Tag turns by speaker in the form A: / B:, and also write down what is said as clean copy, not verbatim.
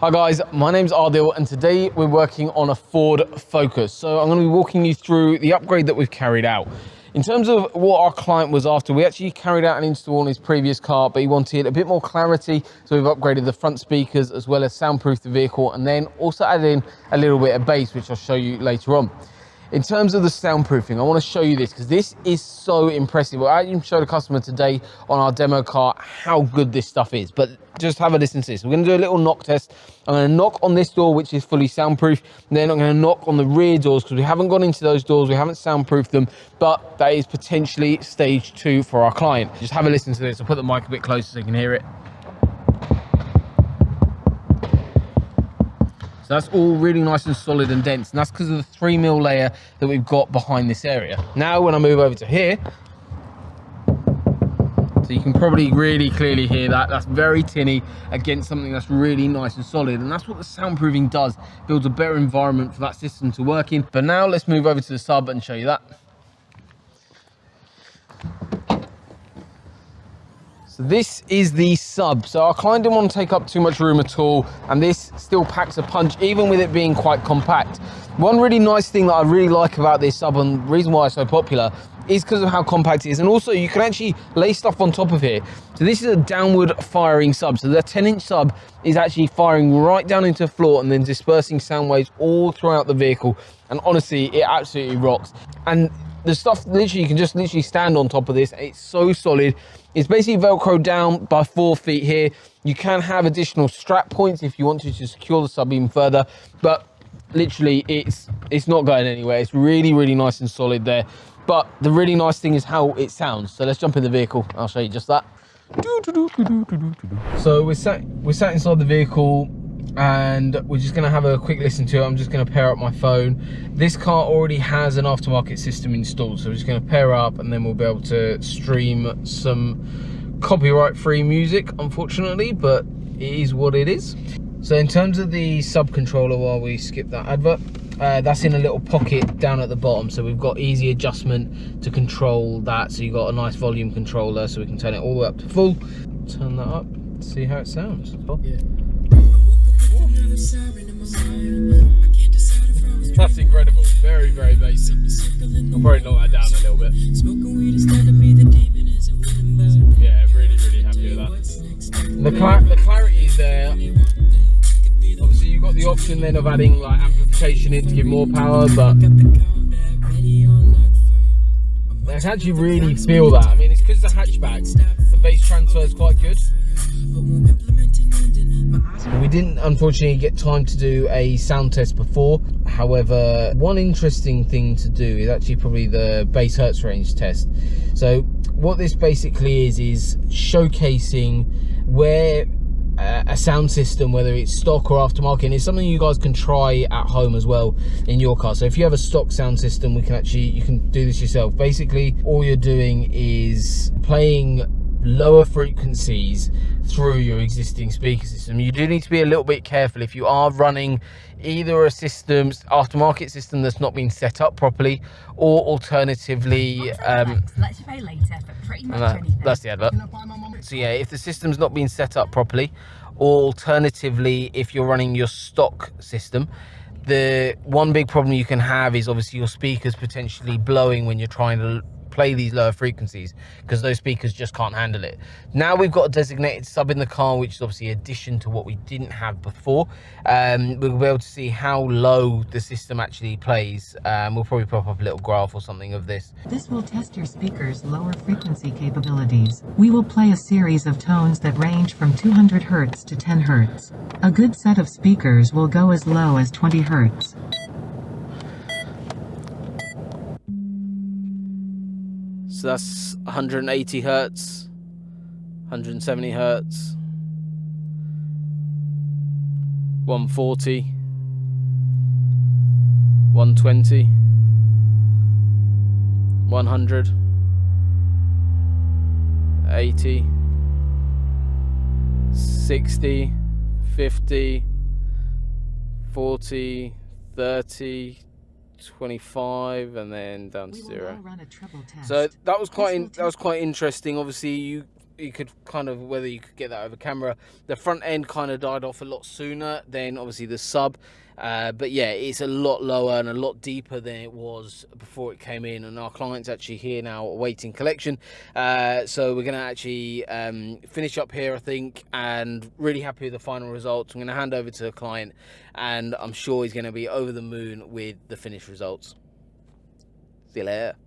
A: Hi guys, my name's Ardil and today we're working on a Ford Focus. So I'm going to be walking you through the upgrade that we've carried out. In terms of what our client was after, we actually carried out an install on his previous car, but he wanted a bit more clarity. So we've upgraded the front speakers as well as soundproof the vehicle, and then also added in a little bit of bass, which I'll show you later on. In terms of the soundproofing, I want to show you this because this is so impressive. I even showed a customer today on our demo car how good this stuff is, but just have a listen to this. We're going to do a little knock test. I'm going to knock on this door, which is fully soundproof. Then I'm going to knock on the rear doors because we haven't gone into those doors. We haven't soundproofed them, but that is potentially stage 2 for our client. Just have a listen to this. I'll put the mic a bit closer so you can hear it. So that's all really nice and solid and dense, and that's because of the 3mm layer that we've got behind this area. Now when I move over to here, so you can probably really clearly hear that. That's very tinny against something that's really nice and solid, and that's what the soundproofing does. Builds a better environment for that system to work in. But now let's move over to the sub and show you that. So this is the sub. So our client didn't want to take up too much room at all, and this still packs a punch even with it being quite compact. One really nice thing that I really like about this sub, and the reason why it's so popular, is because of how compact it is, and also you can actually lay stuff on top of here. So this is a downward firing sub. So the 10-inch sub is actually firing right down into the floor and then dispersing sound waves all throughout the vehicle. And honestly, it absolutely rocks. And the stuff, literally, you can just literally stand on top of this. It's so solid. It's basically Velcro down by 4 feet here. You can have additional strap points if you want to secure the sub even further, but literally it's not going anywhere. It's really, really nice and solid there. But the really nice thing is how it sounds. So let's jump in the vehicle. I'll show you just that. So we're sat inside the vehicle, and we're just going to have a quick listen to it. I'm just going to pair up my phone. This car already has an aftermarket system installed, so we're just going to pair up, and then we'll be able to stream some copyright-free music, unfortunately, but it is what it is. So in terms of the sub controller, while we skip that advert, that's in a little pocket down at the bottom, so we've got easy adjustment to control that. So you've got a nice volume controller, so we can turn it all the way up to full. Turn that up, see how it sounds. Yeah. That's incredible. Very, very basic. I'll probably knock that down a little bit. Yeah, really, really happy with that. The clarity is there. Obviously, you've got the option then of adding like amplification in to give more power, but I can actually really feel that. I mean, it's because the hatchback, the bass transfer is quite good. We didn't unfortunately get time to do a sound test before. However, one interesting thing to do is actually probably the bass hertz range test. So what this basically is showcasing where a sound system, whether it's stock or aftermarket, and it's something you guys can try at home as well in your car. So if you have a stock sound system, you can do this yourself. Basically, all you're doing is playing lower frequencies through your existing speaker system. You do need to be a little bit careful if you are running either a aftermarket system that's not been set up properly, or alternatively
B: let's pay later for pretty much anything.
A: That's the advert. So yeah, if the system's not been set up properly, or alternatively if you're running your stock system, the one big problem you can have is obviously your speakers potentially blowing when you're trying to play these lower frequencies, because those speakers just can't handle it. Now we've got a designated sub in the car, which is obviously addition to what we didn't have before. We'll be able to see how low the system actually plays. We'll probably pop up a little graph or something of this.
C: This will test your speaker's lower frequency capabilities. We will play a series of tones that range from 200 Hz to 10 Hz. A good set of speakers will go as low as 20 Hz.
A: So that's 180 Hertz, 170 Hertz, 140, 120, 100, 80, 60, 50, 40, 30, 25, and then down to 0. So that was quite interesting. Obviously, you could kind of, whether you could get that over camera, the front end kind of died off a lot sooner than obviously the sub. But yeah, it's a lot lower and a lot deeper than it was before it came in, and our client's actually here now awaiting collection. So we're going to actually finish up here, I think, and really happy with the final results. I'm going to hand over to the client, and I'm sure he's going to be over the moon with the finished results. See you later.